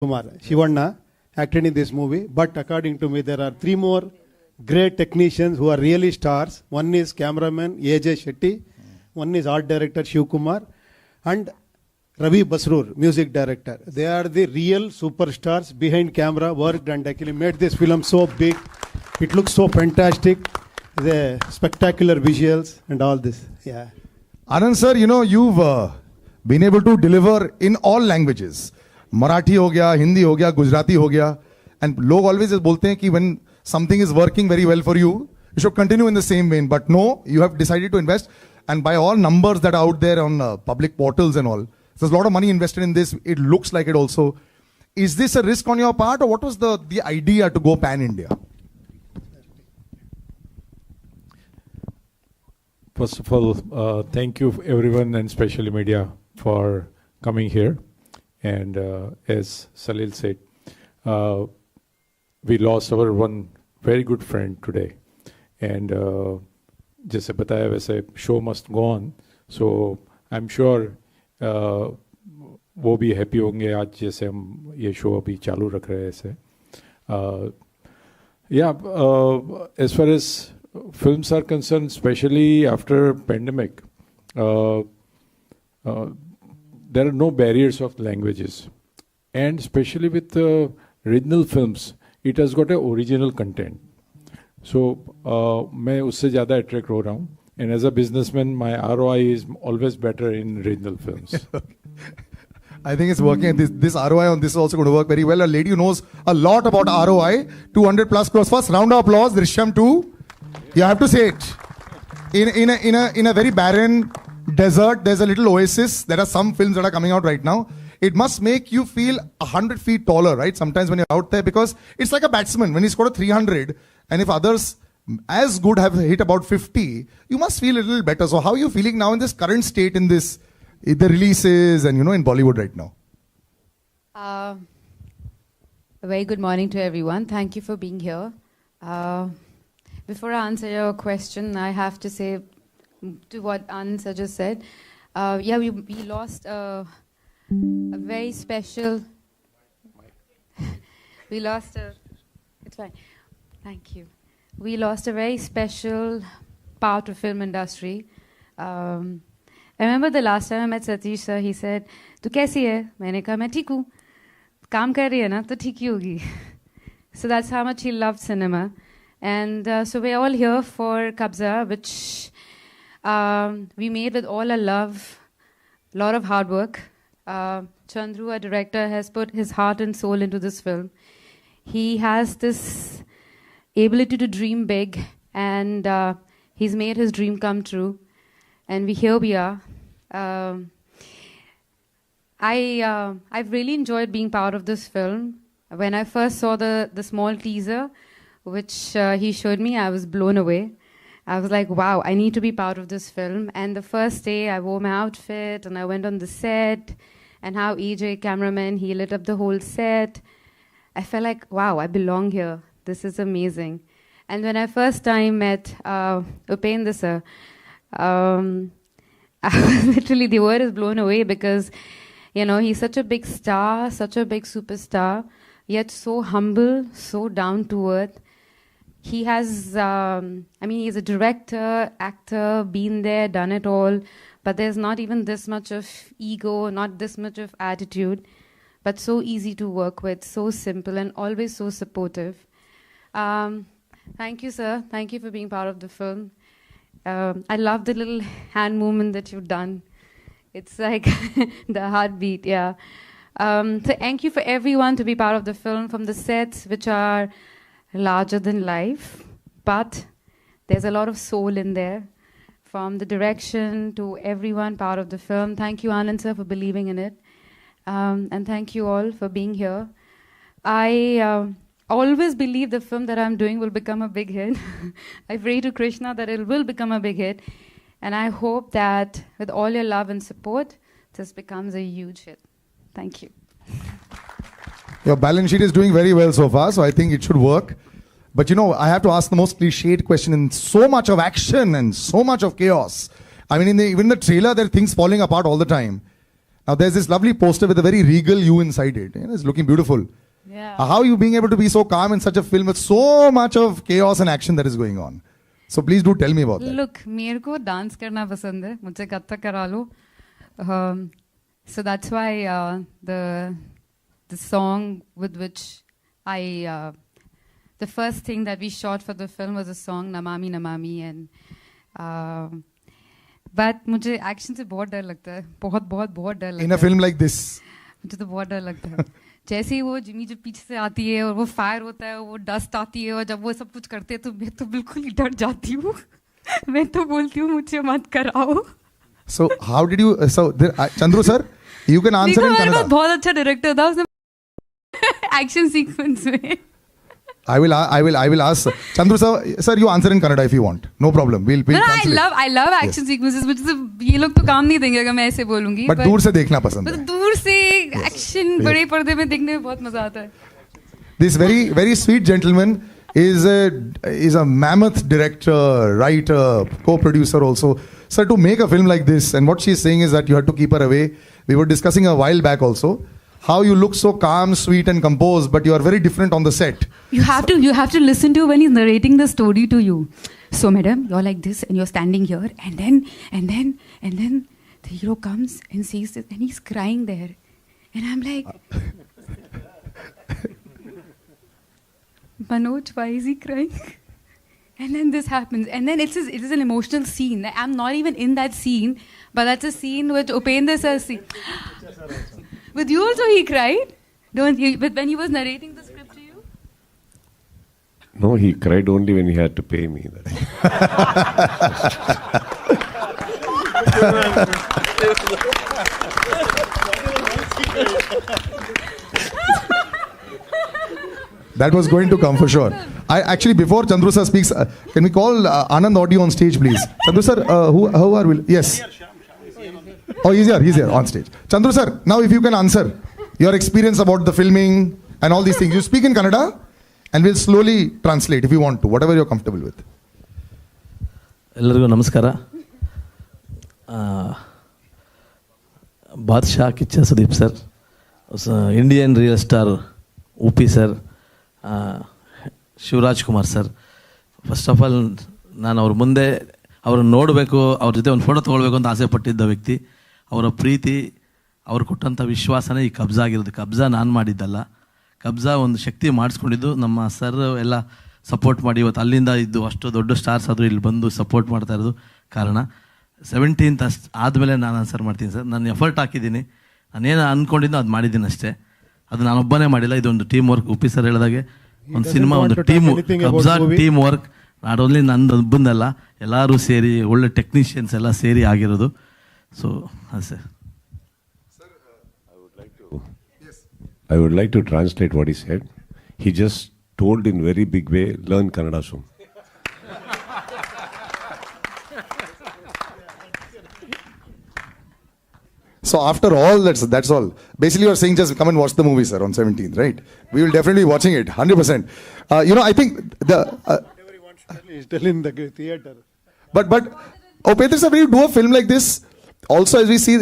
Kumar, Shivanna, acted in this movie. But according to me, there are three more great technicians who are really stars. One is cameraman A.J. Shetty, one is art director Shiv Kumar, and Ravi Basrur, music director. They are the real superstars behind camera, worked and actually made this film so big. It looks so fantastic. The spectacular visuals and all this. Yeah. Anand sir, you know, you've been able to deliver in all languages. Marathi हो गया, हिंदी हो गया, गुजराती हो गया. And लोग always बोलते हैं कि when something is working very well for you, you should continue in the same vein. But no, you have decided to invest. And by all numbers that are out there on public portals and all, there's a lot of money invested in this. It looks like it also. Is this a risk on your part, or what was the idea to go pan-India? First of all, thank you everyone and especially media for coming here. And as Salil said, we lost our one very good friend today. And जैसे बताया वैसे show must go on. So I'm sure वो भी happy होंगे आज जैसे हम ये show अभी चालू रख रहे हैं ऐसे. Yeah, as far as films are concerned, especially after pandemic, there are no barriers of languages, and especially with regional films, it has got a original content. So मैं उससे ज़्यादा attract हो रहा हूँ, and as a businessman, my ROI is always better in regional films. I think it's working. This ROI on this is also going to work very well. A lady who knows a lot about ROI, 200 plus crores. First round of applause, Drishyam 2. You have to say it. In a very barren desert, there's a little oasis. There are some films that are coming out right now. It must make you feel 100 feet taller, right? Sometimes when you're out there, because it's like a batsman. When he scored a 300, and if others as good have hit about 50, you must feel a little better. So how are you feeling now in this current state, in this, the releases and, you know, in Bollywood right now? A very good morning to everyone. Thank you for being here. Before I answer your question, I have to say to what Anand just said. Yeah, we lost a very special... It's fine. Thank you. We lost a very special part of film industry. I remember the last time I met Satish sir, he said, "Tu kaisi hai?" मैंने कहा मैं ठीक हूँ. काम कर रही है ना तो ठीक ही होगी. So that's how much he loved cinema. And so we're all here for Kabzaa, which we made with all our love, a lot of hard work. Chandru, our director, has put his heart and soul into this film. He has this ability to dream big, and he's made his dream come true. And here we are. I've really enjoyed being part of this film. When I first saw the small teaser, which he showed me, I was blown away. I was like, wow, I need to be part of this film. And the first day, I wore my outfit, and I went on the set, and how EJ, cameraman, he lit up the whole set. I felt like, wow, I belong here. This is amazing. And when I first time met Upendra sir, I was literally, the word is blown away because, you know, he's such a big star, such a big superstar, yet so humble, so down to earth. He has, he's a director, actor, been there, done it all, but there's not even this much of ego, not this much of attitude, but so easy to work with, so simple and always so supportive. Thank you, sir. Thank you for being part of the film. I love the little hand movement that you've done. It's like the heartbeat, yeah. So thank you for everyone to be part of the film, from the sets, which are larger than life, but there's a lot of soul in there. From the direction to everyone part of the film. Thank you, Anand sir, for believing in it. And thank you all for being here. I always believe the film that I'm doing will become a big hit. I pray to Krishna that it will become a big hit. And I hope that with all your love and support, this becomes a huge hit. Thank you. Your balance sheet is doing very well so far, so I think it should work. But you know, I have to ask the most cliched question. In so much of action and so much of chaos, I mean, even in the trailer, there are things falling apart all the time. Now there's this lovely poster with a very regal you inside it. It's looking beautiful. Yeah. How are you being able to be so calm in such a film with so much of chaos and action that is going on? So please do tell me about that. Look, मेरे को dance करना पसंद है, मुझे कथक करा लो. So that's why the song with which the first thing that we shot for the film was a song Namami Namami, and but मुझे action से बहुत डर लगता है, बहुत डर लगता है. In a film like this. मुझे तो बहुत डर लगता है. जैसे ही वो जिमी जो पीछे से आती है और वो फायर होता है, वो डस्ट आती है और जब वो सब कुछ करते हैं तो मैं तो बिल्कुल ही डर जाती हूँ. मैं तो बोलती हूँ मुझे मत कराओ. So how did you? Chandru sir, you can answer in हमारे पास Kannada. बहुत अच्छा डायरेक्टर था, उसने एक्शन सीक्वेंस में. I will ask Chandru sir, you answer in Kannada if you want. No problem. We'll No, translate. I love action sequences. मुझे ये लोग तो काम नहीं देंगे अगर मैं ऐसे बोलूँगी. But दूर से देखना पसंद है. दूर से एक्शन बड़े पर्दे में देखने में बहुत मजा आता है. This very sweet gentleman is a mammoth director, writer, co-producer also. Sir, to make a film like this, and what she's saying is that you had to keep her away. We were discussing a while back also how you look so calm, sweet, and composed, but you are very different on the set. You have to listen to when he's narrating the story to you. So, madam, you're like this, and you're standing here, and then the hero comes and says this, and he's crying there, and I'm like, Manoj, why is he crying? And then this happens, and then it is an emotional scene. I'm not even in that scene, but that's a scene which Upendra sir see. With you also he cried, don't you? But when he was narrating the script to you. No, he cried only when he had to pay me. That was going to come for sure. Actually, before Chandru sir speaks, can we call Anand Audio on stage, please? Chandru sir, who are we? Yes. Oh, he's here on stage. Chandru sir, now if you can answer your experience about the filming and all these things. You speak in Kannada, and we'll slowly translate if you want to, whatever you're comfortable with. ಎಲ್ಲರಿಗೂ ನಮಸ್ಕಾರ. Badshah Kichcha Sudeep sir, Indian real star Upi sir, Shivaraj Kumar sir. First of all ನಾನು ಅವ್ರ ಮುಂದೆ ಅವ್ರನ್ನ ನೋಡಬೇಕು, ಅವ್ರ ಜೊತೆ ಒಂದು ಫೋಟೋ ತೊಗೊಳ್ಬೇಕು ಅಂತ ಆಸೆ ಪಟ್ಟಿದ್ದ ವ್ಯಕ್ತಿ. ಅವರ ಪ್ರೀತಿ, ಅವ್ರು ಕೊಟ್ಟಂಥ ವಿಶ್ವಾಸನೇ ಈ ಕಬ್ಜಾ ಆಗಿರೋದು. ಕಬ್ಜಾ ನಾನು ಮಾಡಿದ್ದಲ್ಲ, ಕಬ್ಜಾ ಒಂದು ಶಕ್ತಿ ಮಾಡಿಸ್ಕೊಂಡಿದ್ದು ನಮ್ಮ ಸರ್ ಎಲ್ಲ ಸಪೋರ್ಟ್ ಮಾಡಿ ಇವತ್ತು ಅಲ್ಲಿಂದ ಇದ್ದು ಅಷ್ಟು ದೊಡ್ಡ ಸ್ಟಾರ್ಸ್ ಆದರೂ ಇಲ್ಲಿ ಬಂದು ಸಪೋರ್ಟ್ ಮಾಡ್ತಾ ಇರೋದು ಕಾರಣ. 17th ಆದಮೇಲೆ ನಾನು ಆನ್ಸರ್ ಮಾಡ್ತೀನಿ ಸರ್. ನಾನು ಎಫರ್ಟ್ ಹಾಕಿದ್ದೀನಿ, ನಾನೇನು ಅಂದ್ಕೊಂಡಿದ್ದೋ ಅದು ಮಾಡಿದ್ದೀನಿ ಅಷ್ಟೇ. ಅದು ನಾನೊಬ್ಬನೇ ಮಾಡಿಲ್ಲ, ಇದೊಂದು ಟೀಮ್ ವರ್ಕ್. ಉಪಿ ಸರ್ ಹೇಳಿದಾಗೆ ಒಂದು ಸಿನಿಮಾ ಒಂದು ಕಬ್ಜಾ ಟೀಮ್ ವರ್ಕ್. ನಾಟ್ ಓನ್ಲಿ ನಂದು ಒಬ್ಬಂದಲ್ಲ, ಎಲ್ಲರೂ ಸೇರಿ ಒಳ್ಳೆ ಟೆಕ್ನಿಷಿಯನ್ಸ್ ಎಲ್ಲ ಸೇರಿ ಆಗಿರೋದು. ಸೊ ಹಾಂ sir. I would like to translate what he said. He just told in very big way, learn Kannada soon. So after all, that's all. Basically, you're saying just come and watch the movie, sir, on 17th, right? We will definitely be watching it, 100%. I think He's still in the theater. But Upendra sir, when you do a film like this, also as we see,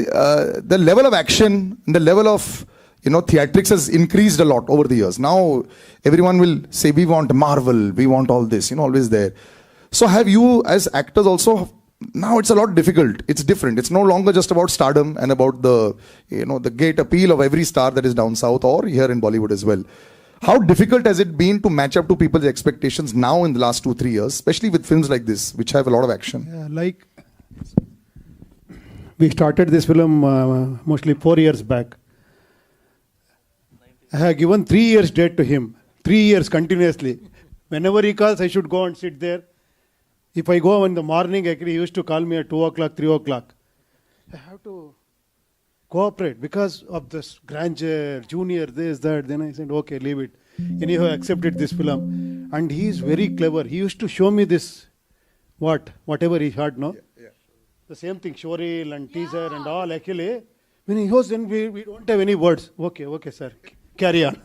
the level of action, the level of theatrics has increased a lot over the years. Now everyone will say we want Marvel, we want all this, always there. So have you as actors also? Now it's a lot difficult. It's different. It's no longer just about stardom and about the gate appeal of every star that is down south or here in Bollywood as well. How difficult has it been to match up to people's expectations now in the last 2-3 years, especially with films like this, which have a lot of action? Yeah, like we started this film mostly 4 years back. I have given 3 years date to him. 3 years continuously. Whenever he calls, I should go and sit there. If I go in the morning, actually, he used to call me at 2 o'clock, 3 o'clock. I have to cooperate because of this grandeur, junior, this, that. Then I said, okay, leave it. Anyhow, I accepted this film. And he is very clever. He used to show me this, whatever he had, no? Yeah. The same thing, showreel and teaser and all. Actually, when he goes, then we don't have any words. Okay, sir. Carry on.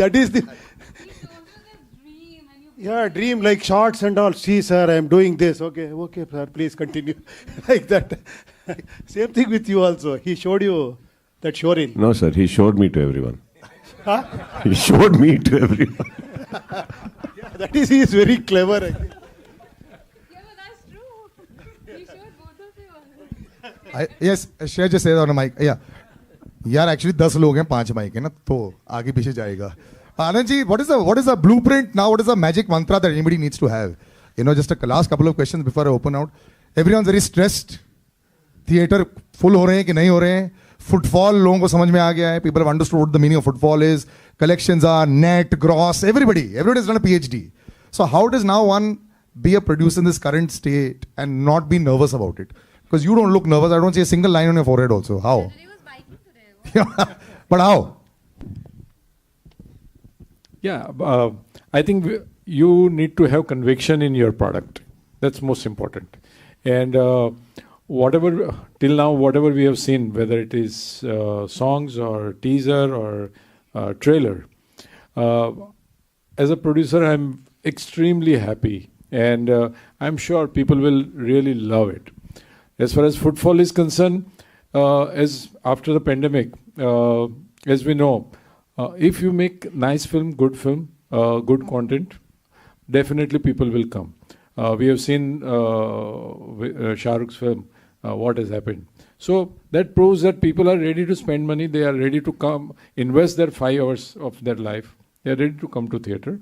That is the... Dream, and you Yeah, dream like shots and all. See, sir, I am doing this. Okay, sir, please continue. Like that. Same thing with you also. He showed you that showreel. No, sir, he showed me to everyone. Huh? He showed me to everyone. Yeah, that is, he is very clever. I think. Yeah, but that's true. He showed both of you. Yes, Shreya just said on a mic. Yeah. यार actually 10 लोग हैं 5 mic है ना तो आगे पीछे जाएगा Anand ji what is the blueprint now, what is the magic mantra that anybody needs to have, just a last couple of questions before I open out. Everyone's very stressed, theatre full हो रहे हैं कि नहीं हो रहे हैं, फुटफॉल लोगों को समझ में आ गया है, people have understood what the meaning of footfall is, collections are net gross, everybody has done a PhD. So how does now one be a producer in this current state and not be nervous about it? Because you don't look nervous, I don't see a single line on your forehead also. How? But how? Yeah, I think you need to have conviction in your product. That's most important. And whatever till now, whatever we have seen, whether it is songs or teaser or trailer, as a producer, I'm extremely happy, and I'm sure people will really love it. As far as footfall is concerned, as after the pandemic, as we know, if you make nice film, good content, definitely people will come. We have seen Shah Rukh's film, what has happened. So that proves that people are ready to spend money, they are ready to come, invest their 5 hours of their life, they are ready to come to theatre.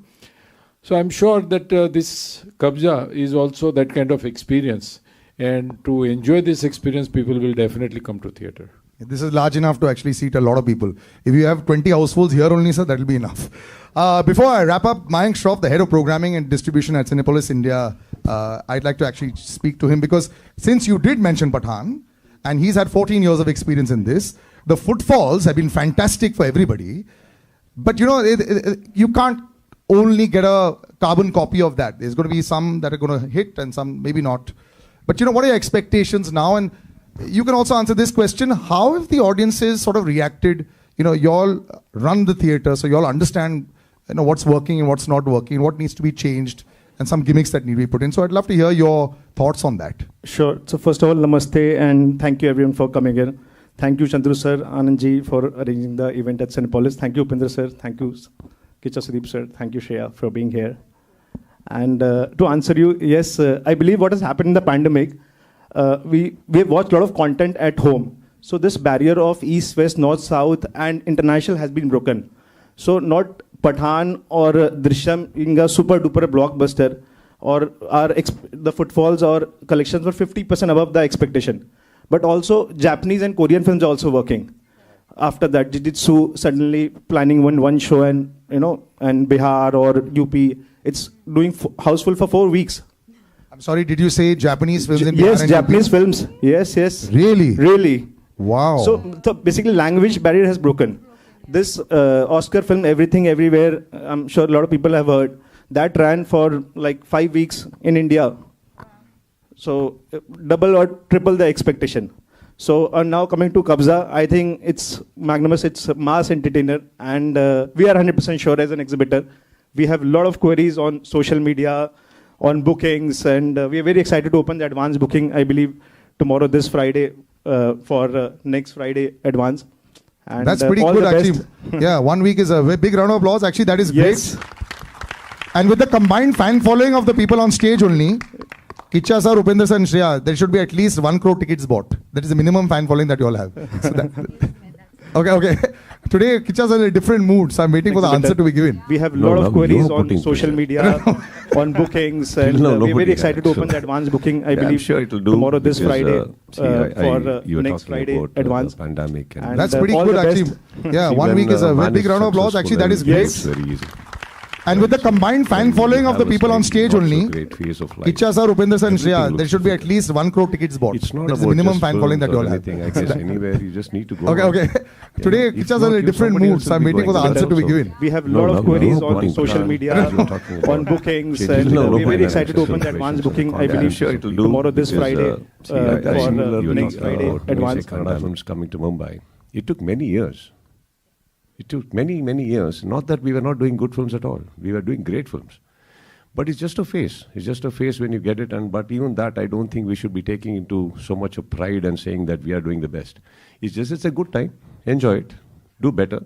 So I'm sure that this Kabzaa is also that kind of experience. And to enjoy this experience, people will definitely come to theatre. This is large enough to actually seat a lot of people. If you have 20 households here only, sir, that will be enough. Before I wrap up, Mayank Shroff, the head of programming and distribution at Cinepolis India, I'd like to actually speak to him because since you did mention Pathan, and he's had 14 years of experience in this, the footfalls have been fantastic for everybody. But you can't only get a carbon copy of that. There's going to be some that are going to hit and some maybe not. But what are your expectations now? And you can also answer this question. How have the audiences sort of reacted? You all run the theatre, so you all understand what's working and what's not working, what needs to be changed, and some gimmicks that need to be put in. So I'd love to hear your thoughts on that. Sure. So first of all, namaste, and thank you everyone for coming here. Thank you, Chandru sir, Anandji, for arranging the event at Cinepolis. Thank you, Upendra sir. Thank you, Kicha Sudeep sir. Thank you, Shreya, for being here. And to answer you, yes, I believe what has happened in the pandemic, we have watched a lot of content at home. So this barrier of East, West, North, South, and international has been broken. So not Pathan or Drishyam being a super duper blockbuster, or the footfalls or collections were 50% above the expectation. But also Japanese and Korean films are also working. After that, Jujitsu suddenly planning one show, and and Bihar or UP, it's doing houseful for 4 weeks. I'm sorry, did you say Japanese films in Bihar? Yes, Japanese films. Yes. Really? Wow. So basically language barrier has broken. This Oscar film, Everything Everywhere, I'm sure a lot of people have heard, that ran for like 5 weeks in India. So double or triple the expectation. So now coming to Kabzaa, I think it's magnanimous, it's a mass entertainer, and we are 100% sure as an exhibitor. We have a lot of queries on social media, on bookings, and we are very excited to open the advance booking, I believe, tomorrow, this Friday, for next Friday advance. And that's pretty good, actually. Yeah, 1 week is a very big round of applause. Actually, that is great. Yes. And with the combined fan following of the people on stage only, Kicha sir, Upendra sir, and Shreya, there should be at least 1 crore tickets bought. That is the minimum fan following that you all have. So okay. Today, Kicha sir is in a different mood, so I'm waiting for the answer to be given. We have a lot of queries on social media, on bookings, and we're very excited to open the advance booking, I believe, sure it'll do tomorrow, this Friday, you were next talking Friday about advance. The pandemic. And That's pretty all good, the actually. Yeah, See, 1 week when, is a very man big round of applause. Actually, that is great. It's very easy. And with the combined fan following of the people on stage only, Great phase of life. Kicha sir, Upendra sir, and Everything Shreya, there looks should be at different. least 1 crore tickets bought. It's not that is the about minimum just fan following that you all films have. or anything. I guess anywhere you just need to go. Okay. Today, If Kicha not sir is in a you, different somebody mood, else so will I'm be waiting for the going answer to be also. given. We have a lot of queries on social media, You're talking about on bookings, changes and in the we're very local excited to open the situations advance and booking, I content. believe, I'm sure it'll do tomorrow, this because, Friday, see, I for you were next talking Friday about when you advance. say Kannada films coming to Mumbai. It took many years. It took many years. Not that we were not doing good films at all. We were doing great films. But it's just a phase. It's just a phase when you get it. But even that, I don't think we should be taking into so much of pride and saying that we are doing the best. It's a good time. Enjoy it. Do better.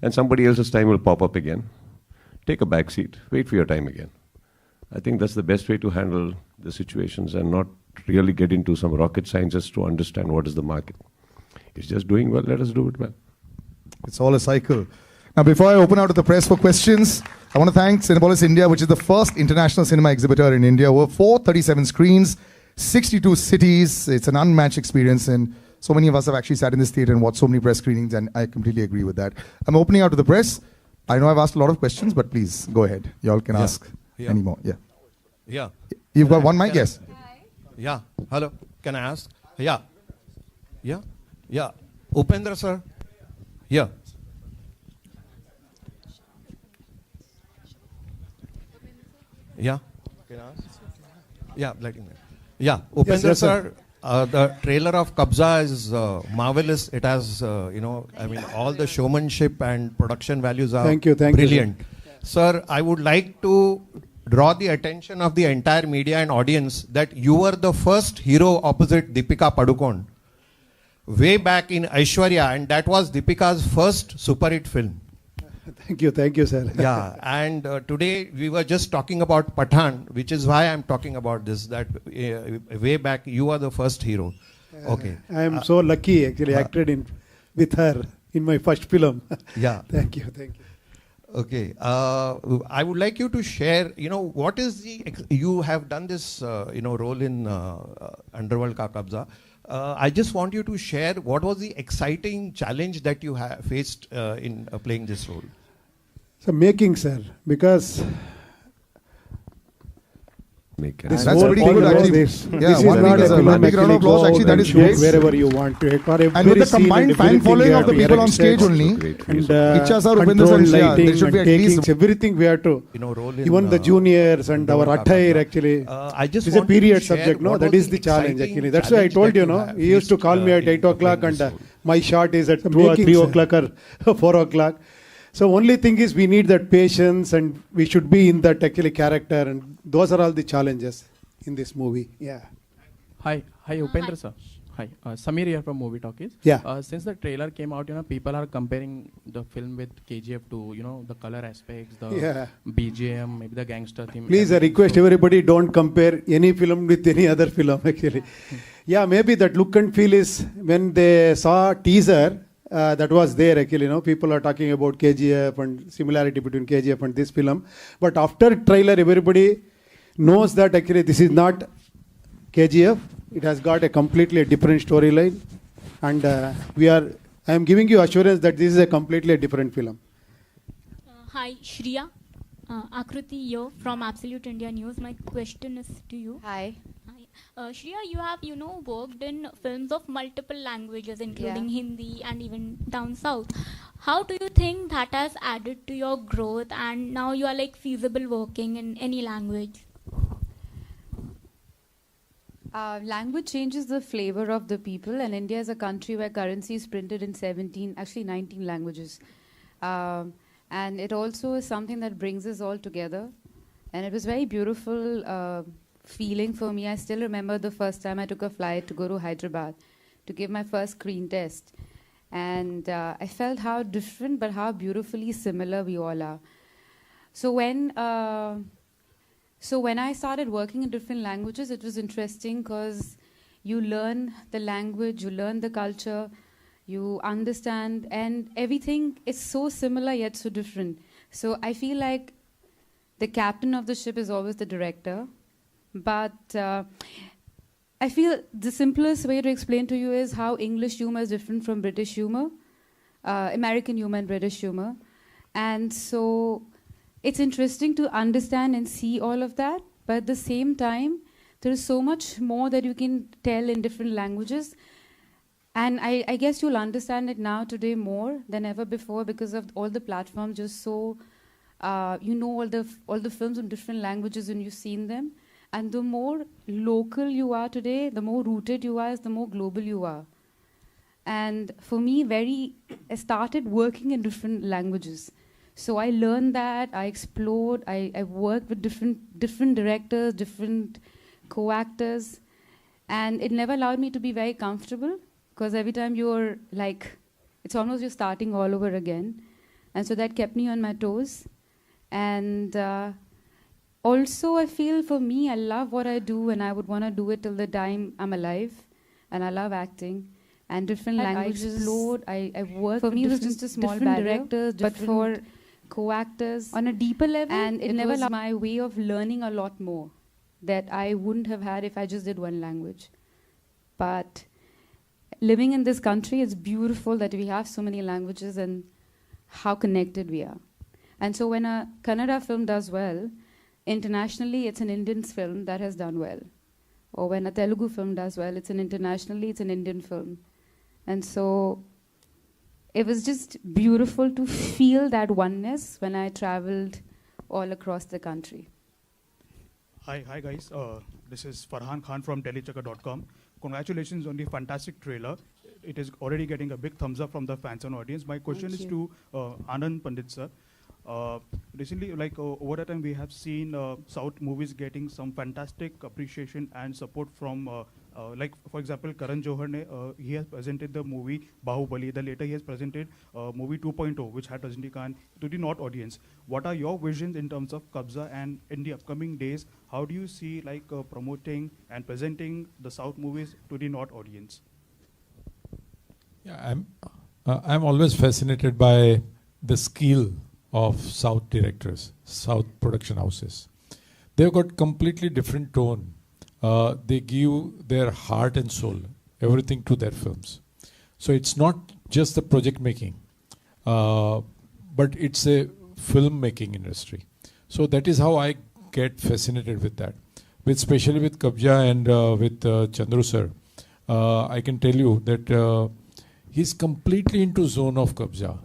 And somebody else's time will pop up again. Take a back seat. Wait for your time again. I think that's the best way to handle the situations and not really get into some rocket science just to understand what is the market. It's just doing well. Let us do it well. It's all a cycle. Now, before I open out to the press for questions, I want to thank Cinepolis India, which is the first international cinema exhibitor in India. Over 437 screens, 62 cities. It's an unmatched experience, and so many of us have actually sat in this theater and watched so many press screenings, and I completely agree with that. I'm opening out to the press. I know I've asked a lot of questions, but please, go ahead. You all can ask any more. Yeah. Yeah. You've got one mic? Yes. Yeah. Hello. Can I ask? Yeah. Yeah. Yeah. Upendra, sir. Yeah. Yeah. Can I ask? Yeah. Yeah. Upendra, yes, sir. The trailer of Kabzaa is marvelous. It has, all the showmanship and production values are Thank you, brilliant. Sir, I would like to draw the attention of the entire media and audience that you were the first hero opposite Deepika Padukone way back in Aishwarya, and that was Deepika's first super hit film. Thank you, sir. Yeah, and today we were just talking about Pathan, which is why I'm talking about this, that way back you are the first hero. Okay. I am so lucky, actually, acted with her in my first film. Yeah. Thank you. Okay. I would like you to share, what is you have done this, role in Underworld Ka Kabzaa. I just want you to share what was the exciting challenge that you faced in playing this role. So making, sir, because this That's whole pretty thing good, about actually. this. Yeah, This is one not big a film big round of actually applause. go Actually, out that and is shoot great. wherever you want to. For And with every the scene combined and fan everything following we of have the to people on erect stage sets only. and Ichha sir, Upendra control sir, yeah, lighting there should be and at taking least everything we have to. Role in, Even the juniors and our Underworld Ka attire Kabzaa. actually. I just It's a want you to period share subject, no? what That was is the challenge exciting actually. That's why I told challenge you, that no? you He used to faced, call me at in 8 o'clock playing and this role. my shot is at 3 o'clock or 4 o'clock. So only thing is we need that patience and we should be in that actually character, and those are all the challenges in this movie. Yeah. Hi, Upendra sir. Hi, Samir here from Movie Talkies. Yeah. Since the trailer came out, people are comparing the film with KGF to, the color aspects, the BGM, maybe the gangster theme. Please, I request everybody don't compare any film with any other film actually. Yeah, maybe that look and feel is when they saw teaser, that was there actually, people are talking about KGF and similarity between KGF and this film. But after trailer, everybody knows that actually this is not KGF. It has got a completely different storyline, and I am giving you assurance that this is a completely different film. Hi, Shriya. Akruti here from Absolute India News. My question is to you. Hi. Shriya, you have, worked in films of multiple languages, including Hindi and even down south. How do you think that has added to your growth, and now you are feasible working in any language? Language changes the flavor of the people, and India is a country where currency is printed in 19 languages. And it also is something that brings us all together. And it was very beautiful feeling for me. I still remember the first time I took a flight to go to Hyderabad to give my first screen test. And I felt how different but how beautifully similar we all are. So when I started working in different languages, it was interesting because you learn the language, you learn the culture, you understand, and everything is so similar yet so different. So I feel like the captain of the ship is always the director. But I feel the simplest way to explain to you is how English humor is different from British humor, American humor and British humor. And so it's interesting to understand and see all of that, but at the same time, there is so much more that you can tell in different languages. And I guess you'll understand it now today more than ever before because of all the platforms just so, all the films in different languages and you've seen them. And the more local you are today, the more rooted you are, the more global you are. And for me, I started working in different languages. So I learned that, I explored, I worked with different directors, different co-actors, and it never allowed me to be very comfortable, because every time you're like, it's almost you're starting all over again. And so that kept me on my toes. And also I feel for me, I love what I do, and I would want to do it till the time I'm alive. And I love acting. And different languages. I explored, I worked for me it was just a small directors, but for co-actors on a deeper level, and it never was my way of learning a lot more that I wouldn't have had if I just did one language. But living in this country, it's beautiful that we have so many languages and how connected we are. And so when a Kannada film does well, internationally it's an Indian film that has done well. Or when a Telugu film does well, it's an Indian film. And so it was just beautiful to feel that oneness when I traveled all across the country. Hi guys. This is Farhan Khan from DelhiChecker.com. Congratulations on the fantastic trailer. It is already getting a big thumbs up from the fans and audience. My question is to Anand Pandit sir. Recently, over the time, we have seen South movies getting some fantastic appreciation and support from, for example, Karan Johar, he has presented the movie Bahubali. The later he has presented movie 2.0, which had Rajinikanth to the North audience. What are your visions in terms of Kabzaa, and in the upcoming days, how do you see promoting and presenting the South movies to the North audience? Yeah, I'm always fascinated by the skill of South directors, South production houses. They've got completely different tone. They give their heart and soul, everything to their films. So it's not just the project making, but it's a film making industry. So that is how I get fascinated with that. Especially with Kabzaa and with Chandru sir, I can tell you that he's completely into zone of Kabzaa.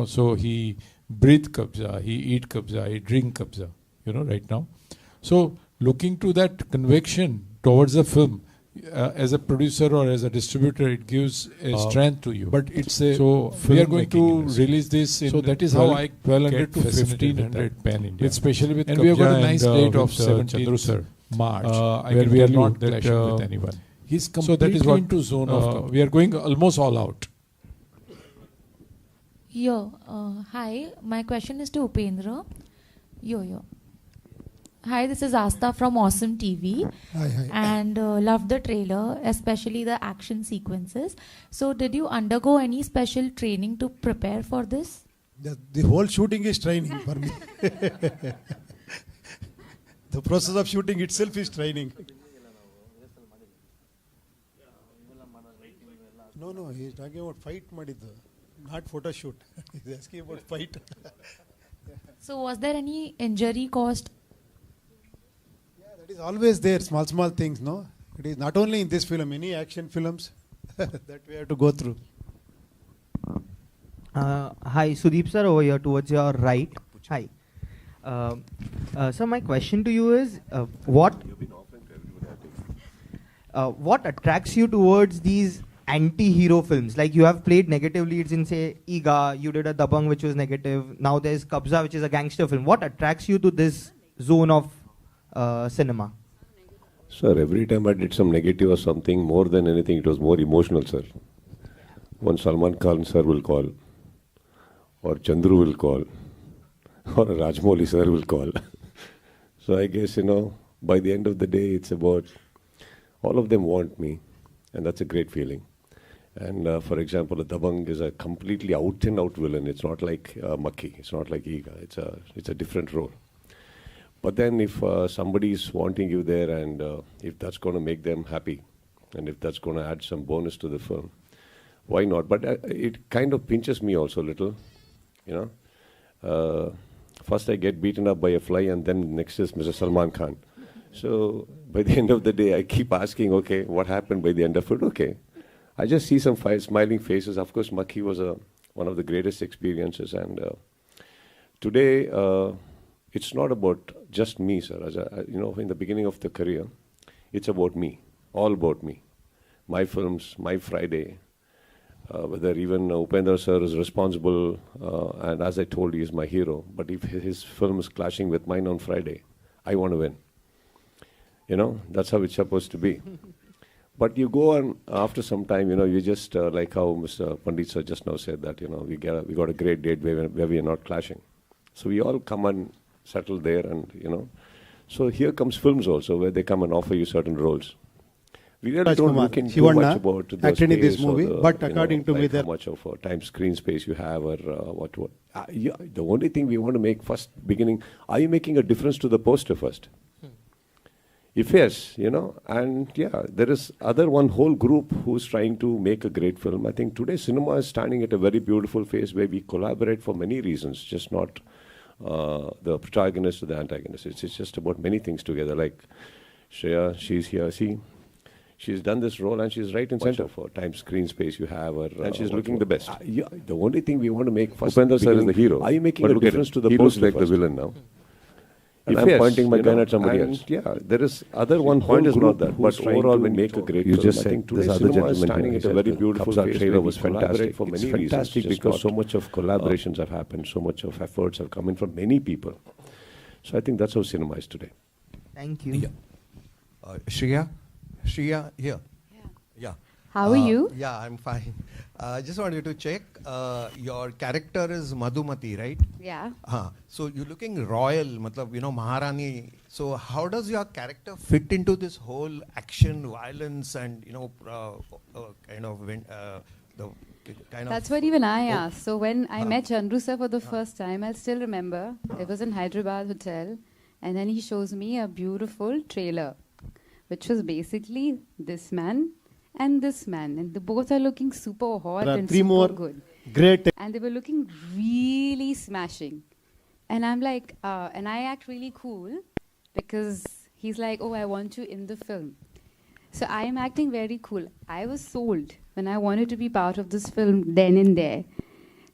So he breathe Kabzaa, he eat Kabzaa, he drink Kabzaa, right now. So looking to that conviction towards the film, as a producer or as a distributor, it gives a strength to you. But it's a so we are going to release this in so that is how I 1200 to 1500 pan India. Especially with and Kabzaa, we have got a nice date of 17th March, where we are not clashing with anyone. He's completely so that is what into zone of we are going almost all out. Hi, my question is to Upendra. Hi, this is Asta from Awesome TV. Hi. And loved the trailer, especially the action sequences. So did you undergo any special training to prepare for this? The whole shooting is training for me. The process of shooting itself is training. No, he's talking about fight madiddu. Not photo shoot. He's asking about fight. So was there any injury caused? Yeah, that is always there, small things, no? It is not only in this film, any action films that we have to go through. Hi, Sudeep sir, over here towards your right. Hi. So my question to you is, what attracts you towards these anti-hero films? Like you have played negative leads in say Iga, you did a Dabang which was negative, now there's Kabzaa which is a gangster film. What attracts you to this zone of cinema? Sir, every time I did some negative or something, more than anything, it was more emotional, sir. One Salman Khan sir will call, or Chandru will call, or Rajmouli sir will call. So I guess, by the end of the day, it's about, all of them want me, and that's a great feeling. And for example, a Dabang is a completely out and out villain. It's not like Makki, it's not like Iga, it's a different role. But then if somebody is wanting you there, and if that's going to make them happy, and if that's going to add some bonus to the film, why not? But it kind of pinches me also a little, First I get beaten up by a fly, and then next is Mr. Salman Khan. So by the end of the day, I keep asking, okay, what happened by the end of it? Okay. I just see some smiling faces. Of course, Makki was one of the greatest experiences. And today, it's not about just me, sir. As in the beginning of the career, it's about me, all about me. My films, my Friday, whether even Upendra sir is responsible, and as I told you, he's my hero. But if his film is clashing with mine on Friday, I want to win. You know, that's how it's supposed to be. But you go on after some time, you know, you just like how Mr. Pandit sir just now said that, you know, we got a great date where we are not clashing. So we all come and settle there, and you know, so here comes films also where they come and offer you certain roles. We really don't look into too much about the acted in this space or movie, the, but you know, according to me, like there how much of time screen space you have, or what. Yeah, the only thing we want to make first beginning, are you making a difference to the poster first? If yes, you know, and yeah, there is one whole group who's trying to make a great film. I think today cinema is standing at a very beautiful phase where we collaborate for many reasons, just not the protagonist or the antagonist. It's just about many things together. Like Shreya, she's here. See, she's done this role and she's right in center for time, screen space you have, and she's looking the best. Yeah, the only thing we want to make first. Upendra sir is the hero. Are you making a difference to the poster? He looks like the villain now. And I'm pointing my gun at somebody else. Yeah, there is one point is not that, but overall when make a great film, I think today's cinema is standing at a very beautiful phase. Trailer was fantastic for many reasons. Fantastic because so much of collaborations have happened, so much of efforts have come in from many people. So I think that's how cinema is today. Thank you. Yeah. Shreya, here. Yeah. How are you? Yeah, I'm fine. Just wanted to check, your character is Madhumati, right? Yeah. So you're looking royal, matlab, you know, Maharani. So how does your character fit into this whole action, violence, and you know, That's what even I asked. So when I met Chandru sir for the first time, I still remember it was in Hyderabad hotel, and then he shows me a beautiful trailer, which was basically this man and this man, and the both are looking super hot and three super more good. Great. And they were looking really smashing. And I'm like, and I act really cool because he's like, oh, I want you in the film. So I am acting very cool. I was sold when I wanted to be part of this film then and there.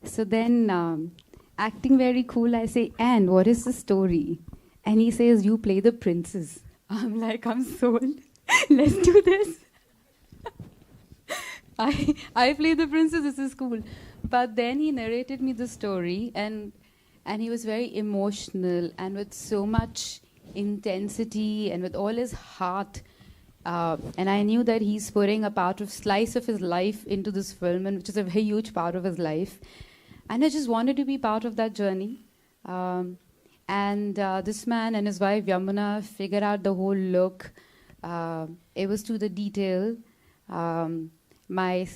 So then acting very cool, I say, and what is the story? And he says, you play the princess. I'm like, I'm sold. Let's do this. I play the princess, this is cool. But then he narrated me the story, and he was very emotional and with so much intensity and with all his heart. And I knew that he's putting a slice of his life into this film, and which is a very huge part of his life. And I just wanted to be part of that journey. And this man and his wife Yamuna figured out the whole look. It was to the detail. My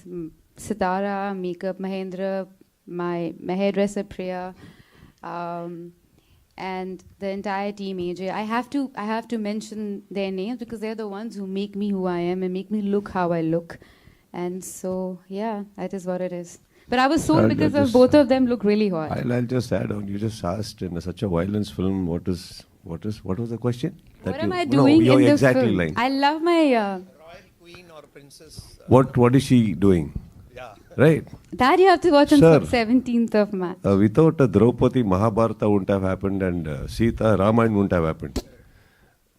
Sitara, makeup Mahendra, my hairdresser Priya, and the entire team AJ. I have to mention their names because they're the ones who make me who I am and make me look how I look. And so yeah, that is what it is. But I was sold because of both of them look really hot. I'll just add on. You just asked in such a violence film. What was the question? What am I doing in the film? Lying. I love my royal queen or princess. What is she doing? Yeah. Right. That you have to watch on 17th of March. Without Draupadi, Mahabharata wouldn't have happened, and Sita, Ramayana wouldn't have happened.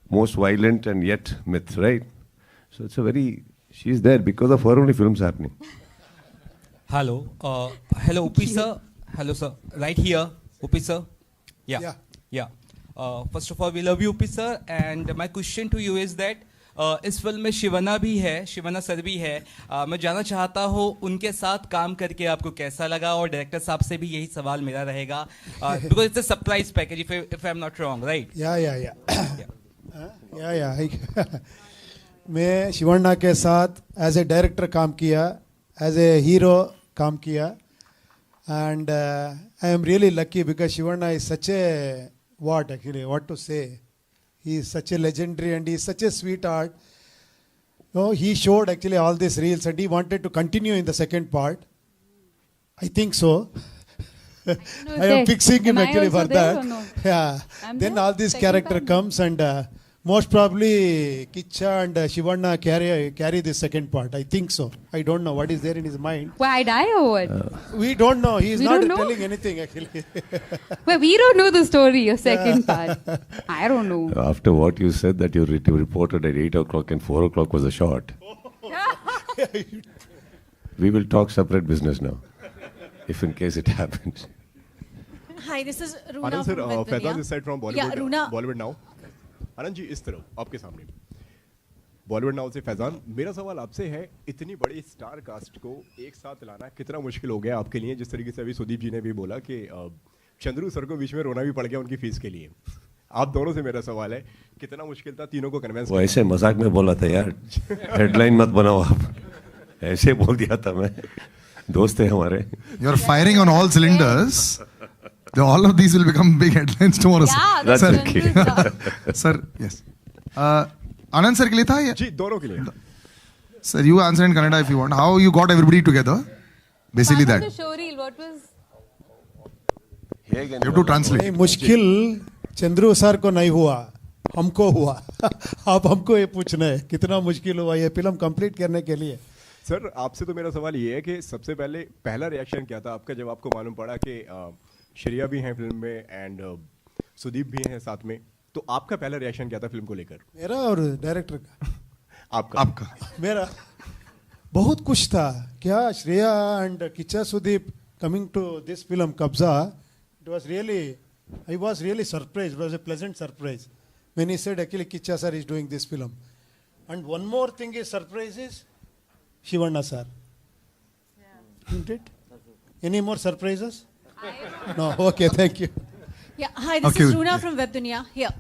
Most violent and yet myth, right? So she's there because of her only films happening. Hello. Hello, Upi sir. Hello, sir. Right here, Upi sir. Yeah. First of all, we love you, Upi sir. And my question to you is that इस film में शिवना भी है, Shivna sir भी है. मैं जानना चाहता हूँ उनके साथ काम करके आपको कैसा लगा, और डायरेक्टर साहब से भी यही सवाल मेरा रहेगा. Because it's a surprise package, if I'm not wrong, right? Yeah. मैं शिवन्ना के साथ एज ए डायरेक्टर काम किया, एज ए हीरो काम किया, and I am really lucky because Shivanna is such a what to say, he is such a legendary and he is such a sweetheart. He showed actually all these reels and he wanted to continue in the second part. I think so. I am fixing him actually for that. No? Yeah. Then all this character comes and most probably Kicha and Shivanna carry the second part. I think so. I don't know what is there in his mind. Why I die or what? We don't know. He is not telling anything actually. Well, we don't know the story of second part. I don't know. After what you said that you reported at 8 o'clock and 4 o'clock was a shot. We will talk separate business now, if in case it happens. Hi, this is Runa Anand sir, from Vedvania. Faizan this side from Bollywood. Yeah, Runa. Bollywood Now. Anand जी इस तरफ आपके सामने Bollywood now से फैजान, मेरा सवाल आपसे है, इतनी बड़ी स्टार कास्ट को एक साथ लाना कितना मुश्किल हो गया आपके लिए? जिस तरीके से अभी सुदीप जी ने भी बोला कि चंद्रू सर को बीच में रोना भी पड़ गया उनकी फीस के लिए। आप दोनों से मेरा सवाल है, कितना मुश्किल था तीनों को कन्विंस? वो ऐसे मजाक में बोला था यार, हेडलाइन मत बनाओ आप, ऐसे बोल दिया था मैं, दोस्त है हमारे। You're firing on all cylinders. All of these will become big headlines tomorrow. Yeah, that's sir. okay. Sir, yes. Anand sir के लिए था या? जी दोनों के लिए। Sir, you answer in Kannada if you want. How you got everybody together? Basically that. The showreel, what was? You have to translate. नहीं, मुश्किल Chandru sir को नहीं हुआ, हमको हुआ। आप हमको ये पूछना है कितना मुश्किल हुआ ये फिल्म कंप्लीट करने के लिए। सर आपसे तो मेरा सवाल ये है कि सबसे पहले पहला रिएक्शन क्या था आपका जब आपको मालूम पड़ा कि श्रेया भी हैं फिल्म में एंड सुदीप भी हैं साथ में, तो आपका पहला रिएक्शन क्या था फिल्म को लेकर? मेरा और डायरेक्टर का? आपका मेरा बहुत कुछ था। क्या Shreya and Kichcha Sudeep coming to this film Kabzaa, it was really, I was really surprised. It was a pleasant surprise when he said actually Kicha sir is doing this film. And one more thing is surprise is Shivanna sir. Isn't it? Any more surprises? No. Okay, thank you. Yeah, hi, this is Runa from Vedvania. Here.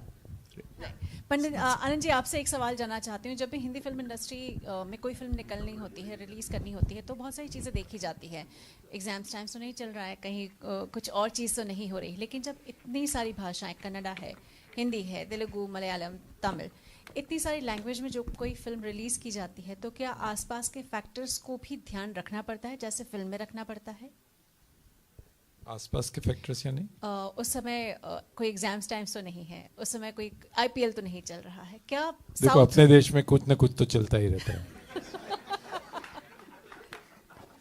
पंडित आनंद जी, आपसे एक सवाल जानना चाहती हूँ। जब भी Hindi film industry में कोई फिल्म निकलनी होती है, रिलीज करनी होती है, तो बहुत सारी चीज़ें देखी जाती है। एग्जाम्स टाइम्स तो नहीं चल रहा है, कहीं कुछ और चीज़ तो नहीं हो रही, लेकिन जब इतनी सारी भाषाएं, कन्नड़ा है, हिंदी है, तेलुगु, मलयालम, तमिल, इतनी सारी लैंग्वेज में जो कोई फिल्म रिलीज की जाती है, तो क्या आसपास के फैक्टर्स को भी ध्यान रखना पड़ता है जैसे फिल्म में रखना पड़ता है? आसपास के फैक्टर्स यानी उस समय कोई एग्जाम्स टाइम्स तो नहीं है, उस समय कोई आईपीएल तो नहीं चल रहा है, क्या? देखो अपने देश में कुछ ना कुछ तो चलता ही रहता है।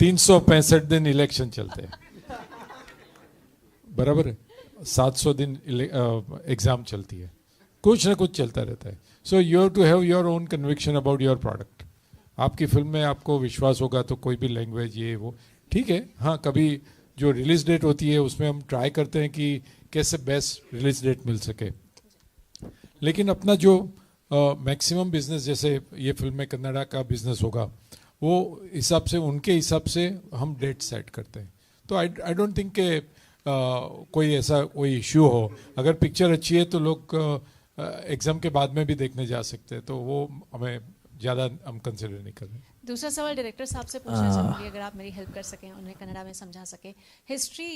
365 दिन इलेक्शन चलते हैं, बराबर है, 700 दिन एग्जाम चलती है, कुछ ना कुछ चलता रहता है। So you have to have your own conviction about your product. आपकी फिल्म में आपको विश्वास होगा तो कोई भी लैंग्वेज ये वो ठीक है। हाँ, कभी जो रिलीज डेट होती है उसमें हम ट्राई करते हैं कि कैसे बेस्ट रिलीज डेट मिल सके, लेकिन अपना जो मैक्सिमम बिजनेस, जैसे ये फिल्म में कन्नड़ा का बिजनेस होगा, वो हिसाब से, उनके हिसाब से हम डेट सेट करते हैं। तो आई डोंट थिंक के कोई ऐसा कोई इश्यू हो। अगर पिक्चर अच्छी है तो लोग एग्जाम के बाद में भी देखने जा सकते हैं, तो वो हमें ज़्यादा हम कंसिडर नहीं कर रहे। दूसरा सवाल डायरेक्टर साहब से पूछना चाहूँगी, अगर आप मेरी हेल्प कर सकें, उन्हें कन्नड़ा में समझा सकें। हिस्ट्री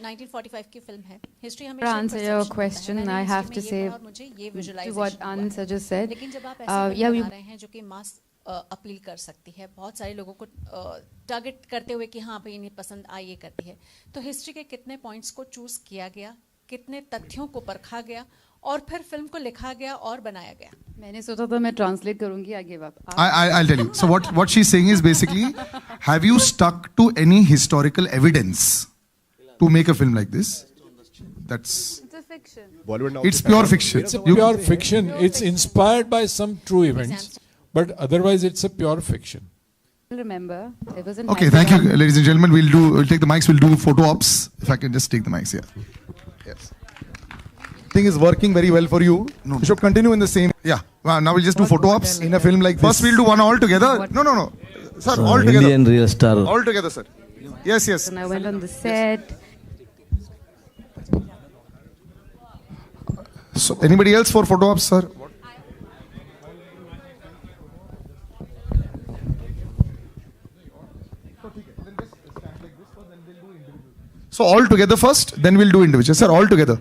1945 की फिल्म है। हिस्ट्री हमें answer your question, I have to say to what Anand sir just said. लेकिन जब आप ऐसे बना रहे हैं जो कि मास अपील कर सकती है, बहुत सारे लोगों को टारगेट करते हुए कि हाँ भाई इन्हें पसंद आई ये करती है, तो हिस्ट्री के कितने पॉइंट्स को चूज किया गया, कितने तथ्यों को परखा गया और फिर फिल्म को लिखा गया और बनाया गया? मैंने सोचा था मैं ट्रांसलेट करूंगी, I gave up. I'll tell you. So what she's saying is basically, have you stuck to any historical evidence to make a film like this? It's a fiction. It's pure fiction. It's a pure fiction. It's inspired by some true events, but otherwise it's a pure fiction. Remember, it was in Okay, thank you, ladies and gentlemen. We'll take the mics. We'll do photo ops. If I can just take the mics here. Yes. Thing is working very well for you. No. You should continue in the same. Yeah. Now we'll just do photo ops in a film like this. First we'll do one all together. No. Sir, all together. Indian real star. All together, sir. Yes. And I went on the set. So anybody else for photo ops, sir? So all together first, then we'll do individual. Sir, all together.